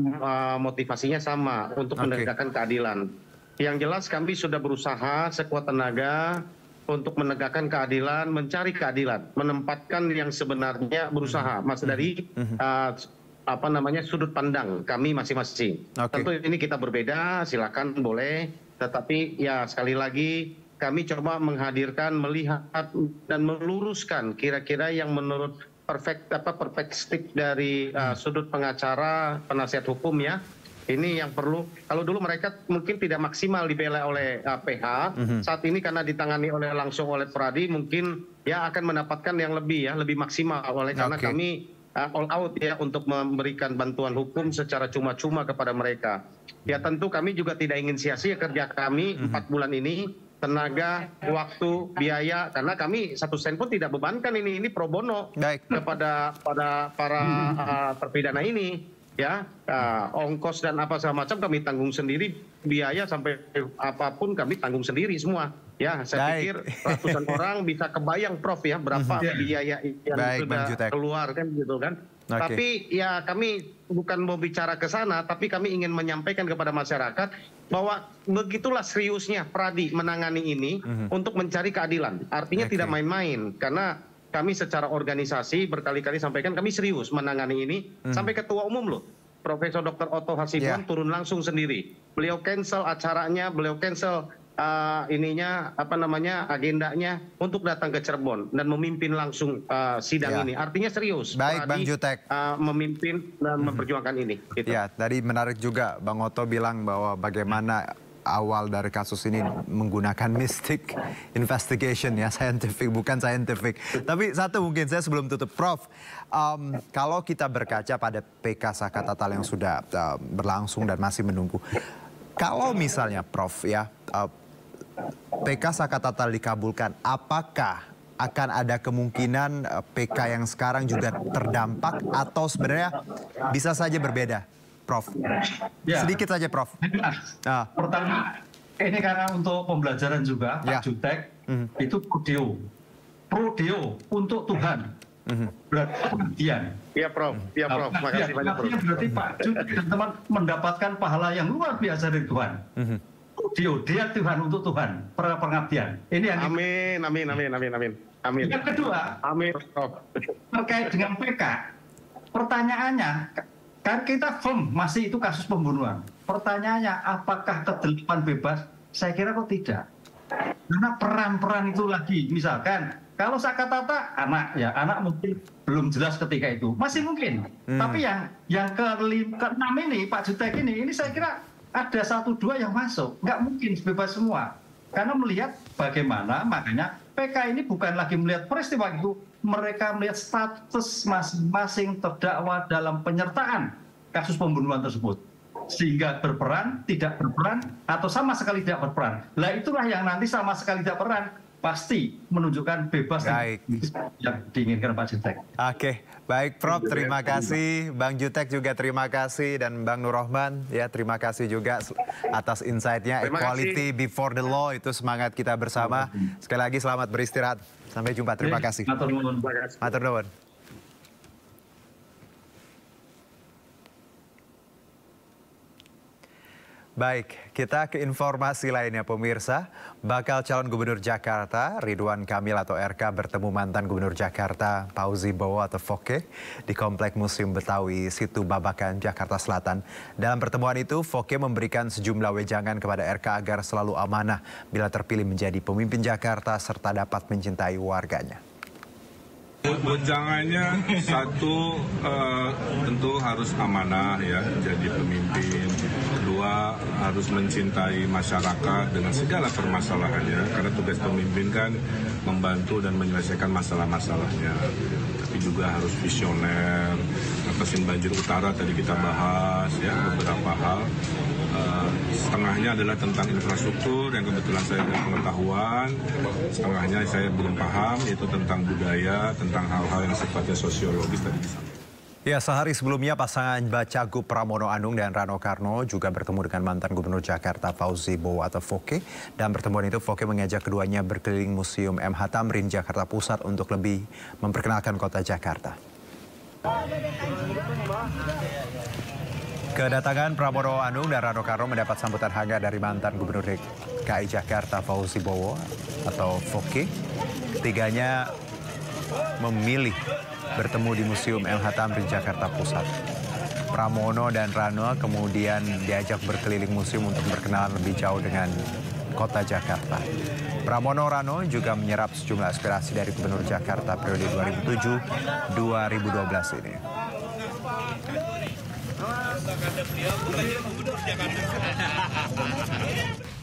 motivasinya sama untuk menegakkan keadilan. Yang jelas kami sudah berusaha sekuat tenaga untuk menegakkan keadilan, mencari keadilan, menempatkan yang sebenarnya berusaha. Mas dari sudut pandang kami masing-masing. Tentu ini kita berbeda, silakan boleh. Tetapi ya sekali lagi kami coba menghadirkan, melihat dan meluruskan kira-kira yang menurut perspektif dari sudut pengacara, penasihat hukum ya. Ini yang perlu, kalau dulu mereka mungkin tidak maksimal dibela oleh PH, saat ini karena ditangani langsung oleh Pradi, mungkin ya akan mendapatkan yang lebih maksimal karena kami all out ya untuk memberikan bantuan hukum secara cuma-cuma kepada mereka. Ya tentu kami juga tidak ingin sia-sia kerja kami 4 bulan ini, tenaga, waktu, biaya, karena kami 1 sen pun tidak bebankan ini pro bono kepada para terpidana ini. Ya, ongkos dan apa segala macam kami tanggung sendiri, biaya sampai apapun kami tanggung sendiri semua. Ya, saya pikir ratusan orang bisa kebayang Prof ya berapa biaya yang sudah keluar kan gitu kan. Tapi ya kami bukan mau bicara ke sana, tapi kami ingin menyampaikan kepada masyarakat bahwa begitulah seriusnya Pradi menangani ini untuk mencari keadilan. Artinya tidak main-main, karena kami secara organisasi berkali-kali sampaikan kami serius menangani ini. Sampai ketua umum loh, Profesor Dr. Otto Hasibuan turun langsung sendiri. Beliau cancel acaranya, beliau cancel agendanya untuk datang ke Cirebon dan memimpin langsung sidang ini. Artinya serius. Baik Bang Jutek. Memimpin dan memperjuangkan ini. Gitu. Ya, tadi menarik juga Bang Otto bilang bahwa bagaimana awal dari kasus ini menggunakan mystic investigation ya, scientific bukan scientific. Tapi satu mungkin saya sebelum tutup, Prof, kalau kita berkaca pada PK Saka Tatal yang sudah berlangsung dan masih menunggu, kalau misalnya Prof ya PK Saka Tatal dikabulkan, apakah akan ada kemungkinan PK yang sekarang juga terdampak atau sebenarnya bisa saja berbeda? Prof, sedikit saja Prof. Pertama, ini karena untuk pembelajaran juga, Pak Jutek, itu pro deo untuk Tuhan. Berarti pengabdian. Iya Prof, makasih banyak Prof. Berarti Pak Jutek dan teman mendapatkan pahala yang luar biasa dari Tuhan. Pro deo, dia Tuhan untuk Tuhan, pengabdian. Ini yang Amin. Yang kedua, terkait dengan PK, pertanyaannya, Kan kita firm masih itu kasus pembunuhan. Pertanyaannya, apakah ke-8 bebas? Saya kira kok tidak. Karena peran-peran itu lagi, misalkan kalau Saka Tata anak mungkin belum jelas ketika itu, masih mungkin. Tapi yang ke-6 ini, Pak Jutek ini saya kira ada 1-2 yang masuk, nggak mungkin bebas semua. Karena melihat bagaimana, makanya PK ini bukan lagi melihat peristiwa itu, mereka melihat status masing-masing terdakwa dalam penyertaan kasus pembunuhan tersebut. Sehingga berperan, tidak berperan, atau sama sekali tidak berperan. Lah itulah yang nanti sama sekali tidak berperan, pasti menunjukkan bebas yang diinginkan Pak Jutek. Oke, baik Prof, terima kasih. Bang Jutek juga terima kasih. Dan Bang Nur Rohman, ya terima kasih juga atas insight-nya. Equality before the law, itu semangat kita bersama. Sekali lagi selamat beristirahat. Sampai jumpa, terima kasih. Matur nuwun. Matur nuwun. Baik, kita ke informasi lainnya pemirsa. Bakal calon gubernur Jakarta, Ridwan Kamil atau RK bertemu mantan gubernur Jakarta, Fauzi Bowo atau Foke, di Komplek Museum Betawi, Situ Babakan, Jakarta Selatan. Dalam pertemuan itu, Foke memberikan sejumlah wejangan kepada RK agar selalu amanah bila terpilih menjadi pemimpin Jakarta serta dapat mencintai warganya. Wejangannya satu, tentu harus amanah ya, jadi pemimpin. Kedua, harus mencintai masyarakat dengan segala permasalahannya, karena tugas pemimpin kan membantu dan menyelesaikan masalah-masalahnya. Tapi juga harus visioner, ngatasin banjir utara tadi kita bahas ya, beberapa hal. Setengahnya adalah tentang infrastruktur yang kebetulan saya punya pengetahuan, setengahnya saya belum paham, yaitu tentang budaya, tentang hal-hal yang sifatnya sosiologis tadi disampaikan. Ya, sehari sebelumnya pasangan Bacagup Pramono Anung dan Rano Karno juga bertemu dengan mantan Gubernur Jakarta Fauzi Bowo atau Foke. Dan pertemuan itu Foke mengajak keduanya berkeliling Museum MH Tamrin Jakarta Pusat untuk lebih memperkenalkan kota Jakarta. Kedatangan Pramono Anung dan Rano Karno mendapat sambutan hangat dari mantan Gubernur DKI Jakarta Fauzi Bowo atau Foke. Ketiganya memilih bertemu di Museum MH Tamrin Jakarta Pusat. Pramono dan Rano kemudian diajak berkeliling museum untuk berkenalan lebih jauh dengan kota Jakarta. Pramono Rano juga menyerap sejumlah aspirasi dari Gubernur Jakarta periode 2007-2012 ini.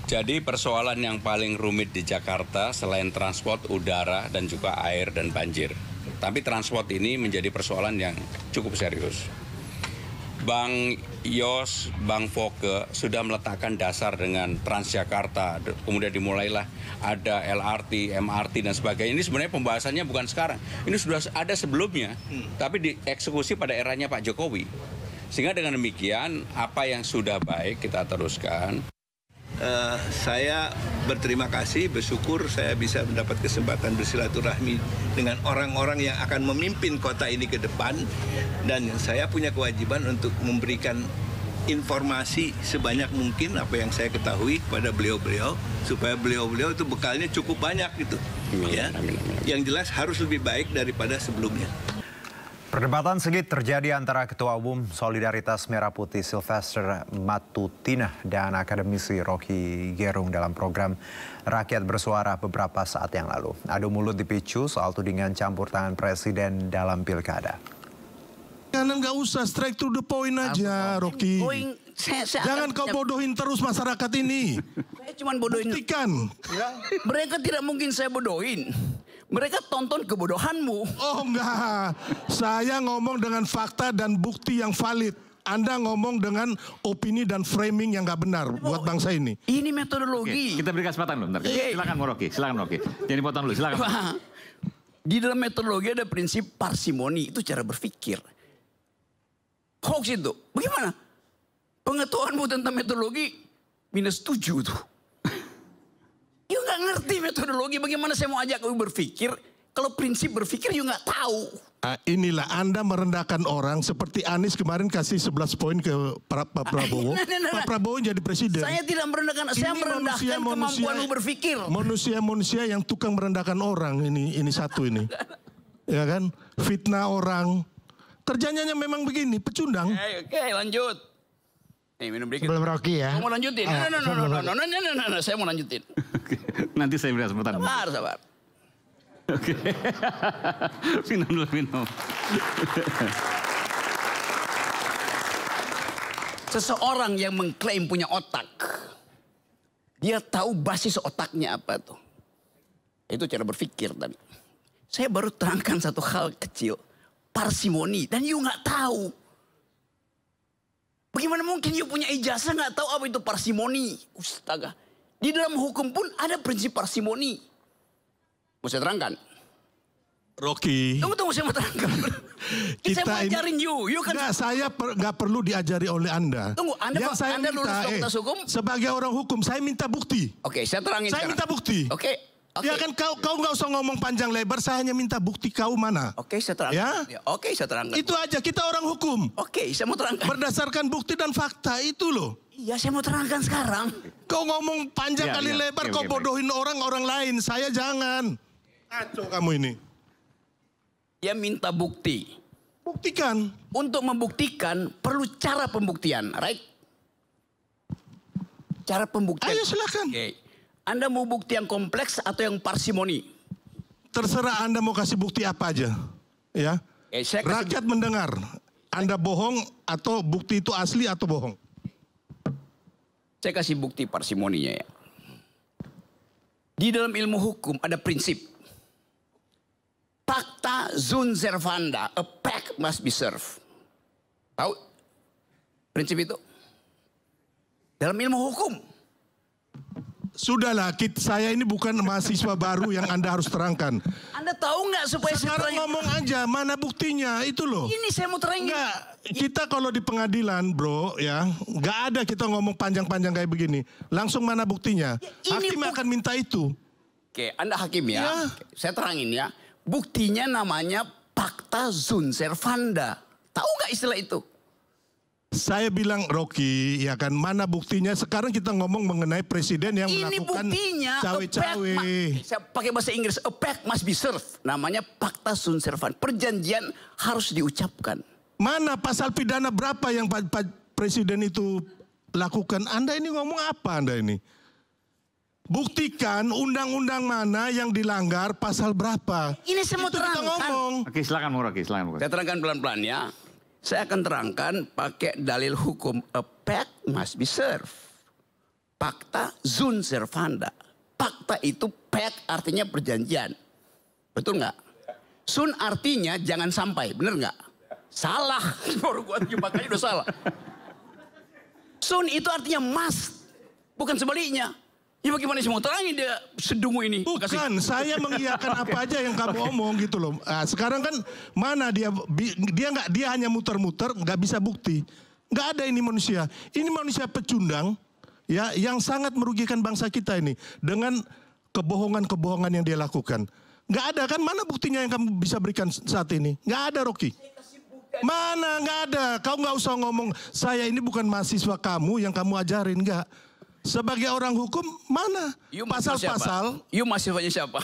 Jadi persoalan yang paling rumit di Jakarta selain transport udara dan juga air dan banjir. Tapi transport ini menjadi persoalan yang cukup serius. Bang Yos, Bang Foke sudah meletakkan dasar dengan Transjakarta. Kemudian dimulailah ada LRT, MRT dan sebagainya. Ini sebenarnya pembahasannya bukan sekarang. Ini sudah ada sebelumnya, tapi dieksekusi pada eranya Pak Jokowi. Sehingga dengan demikian, apa yang sudah baik kita teruskan. Saya berterima kasih, bersyukur saya bisa mendapat kesempatan bersilaturahmi dengan orang-orang yang akan memimpin kota ini ke depan. Dan saya punya kewajiban untuk memberikan informasi sebanyak mungkin apa yang saya ketahui kepada beliau-beliau, supaya beliau-beliau itu bekalnya cukup banyak gitu. Ya. Yang jelas harus lebih baik daripada sebelumnya. Perdebatan sengit terjadi antara Ketua Umum Solidaritas Merah Putih Sylvester Matutina dan akademisi Rocky Gerung dalam program Rakyat Bersuara beberapa saat yang lalu. Adu mulut dipicu soal tudingan campur tangan Presiden dalam pilkada. Karena nggak usah straight to the point aja, Rocky. Jangan kau bodohin terus masyarakat ini. Saya cuma bodohin. Buktikan. Mereka tidak mungkin saya bodohin. Mereka tonton kebodohanmu. Oh enggak, saya ngomong dengan fakta dan bukti yang valid. Anda ngomong dengan opini dan framing yang nggak benar buat bangsa ini. Ini metodologi. Oke, kita beri kesempatan loh, bentar. Silakan Rocky, silakan Rocky. Jangan dipotong dulu, silakan. Di dalam metodologi ada prinsip parsimoni, itu cara berpikir. Hoax itu, bagaimana? Pengetahuanmu tentang metodologi -7 tuh. You nggak ngerti metodologi, bagaimana saya mau ajak kamu berpikir kalau prinsip berpikir you nggak tahu. Inilah Anda merendahkan orang seperti Anies kemarin kasih 11 poin ke Pak Prabowo. Pak Prabowo jadi presiden. Saya tidak merendahkan, saya merendahkan kemampuanmu berpikir. Manusia-manusia yang tukang merendahkan orang ini satu ini. Ya kan? Fitnah orang, Kerjanya memang begini, pecundang. Oke, lanjut. Minum dikit. Sebelum Rocky ya. Mau lanjutin? No, saya mau lanjutin. Nanti saya beri kesempatan. Sabar. Oke. Minum dulu, minum. Seseorang yang mengklaim punya otak, dia tahu basis otaknya apa tuh. Itu cara berpikir tadi. Saya baru terangkan satu hal kecil. Parsimoni. Dan you nggak tahu. Bagaimana mungkin you punya ijazah nggak tahu apa itu parsimoni? Astaga. Di dalam hukum pun ada prinsip parsimoni. Mau saya terangkan? Rocky. Tunggu, saya mau terangkan. Saya mau ajarin you kan. Enggak, saya nggak perlu diajari oleh Anda. Tunggu, Anda lulus fakultas hukum? Sebagai orang hukum, saya minta bukti. Oke, saya terangin sekarang. Saya minta bukti. Oke. Ya kan kau nggak usah ngomong panjang lebar, saya hanya minta bukti kau mana. Oke, saya terangkan. Ya? Oke, saya terangkan. Itu aja, kita orang hukum. Oke, saya mau terangkan. Berdasarkan bukti dan fakta itu loh. Iya, saya mau terangkan sekarang. Kau ngomong panjang kali lebar, kau bodohin orang lain. Saya jangan. Kacau kamu ini. Dia minta bukti. Buktikan. Untuk membuktikan perlu cara pembuktian, right? Cara pembuktian. Ayo silakan. Okay. Anda mau bukti yang kompleks atau yang parsimoni? Terserah Anda mau kasih bukti apa aja. Ya. Rakyat mendengar. Anda bohong atau bukti itu asli atau bohong? Saya kasih bukti parsimoninya ya. Di dalam ilmu hukum ada prinsip. Pacta sunt servanda, a pact must be served. Tahu prinsip itu? Dalam ilmu hukum. Sudahlah, saya ini bukan mahasiswa baru yang Anda harus terangkan. Anda tahu nggak supaya sekarang ngomong aja, mana buktinya, itu loh. Ini saya mau terangin. Nggak, kita kalau di pengadilan bro ya, nggak ada kita ngomong panjang-panjang kayak begini. Langsung mana buktinya? Ya, hakim akan minta itu. Oke, Anda hakim ya. Oke, saya terangin ya. Buktinya namanya Pacta sunt servanda. Tahu nggak istilah itu? Saya bilang Rocky, ya kan, mana buktinya? Sekarang kita ngomong mengenai presiden yang ini melakukan cawe-cawe. Saya pakai bahasa Inggris, a pact must be served. Namanya Pacta sunt servanda. Perjanjian harus diucapkan. Mana pasal pidana berapa yang presiden itu lakukan? Anda ini ngomong apa Anda ini? Buktikan undang-undang mana yang dilanggar, pasal berapa. Ini saya mau terangkan. Oke, silakan Rocky, silakan. Saya terangkan pelan-pelan ya. Saya akan terangkan pakai dalil hukum. A pact must be served. Pacta sunt servanda. Pacta itu pact artinya perjanjian. Betul nggak? Sunt artinya jangan sampai. Bener nggak? Salah. Baru gua makanya udah salah. Sunt itu artinya must. Bukan sebaliknya. Ya bagaimana sih mau terangin dia sedungu ini? Bukan, saya mengiyakan apa aja yang kamu omong gitu loh. Nah, sekarang kan mana dia hanya muter-muter, nggak bisa bukti. Nggak ada ini manusia. Ini manusia pecundang, ya, yang sangat merugikan bangsa kita ini dengan kebohongan-kebohongan yang dia lakukan. Nggak ada kan? Mana buktinya yang kamu bisa berikan saat ini? Nggak ada, Rocky. Mana? Nggak ada. Kau nggak usah ngomong saya ini bukan mahasiswa kamu yang kamu ajarin, nggak. Sebagai orang hukum, mana pasal-pasal? You mahasiswanya siapa?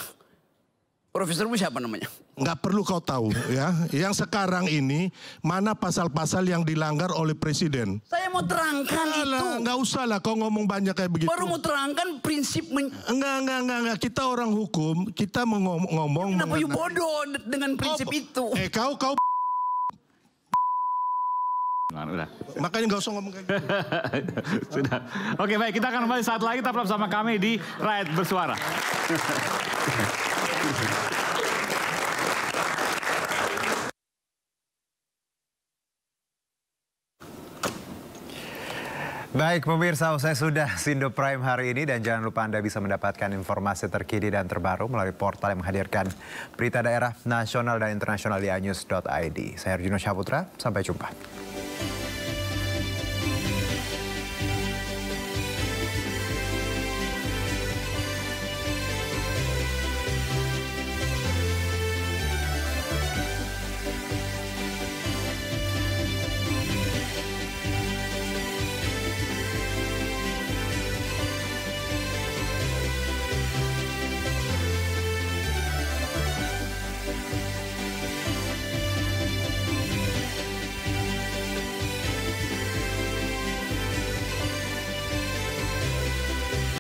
Profesormu siapa namanya? Nggak perlu kau tahu ya. Yang sekarang ini, mana pasal-pasal yang dilanggar oleh presiden? Saya mau terangkan itu. Nggak usah lah kau ngomong banyak kayak begitu. Baru mau terangkan prinsip. Enggak. Kita orang hukum, kita mau ngomong. Kenapa you bodoh dengan prinsip itu? Kau udah. Makanya nggak usah ngomong kayak gitu. Sudah. Oke, baik, kita akan kembali saat lagi. Tetap bersama kami di Rakyat Bersuara. Baik pemirsa, usai sudah Sindo Prime hari ini dan jangan lupa Anda bisa mendapatkan informasi terkini dan terbaru melalui portal yang menghadirkan berita daerah nasional dan internasional di inews.id. Saya Arjuno Syaputra, sampai jumpa.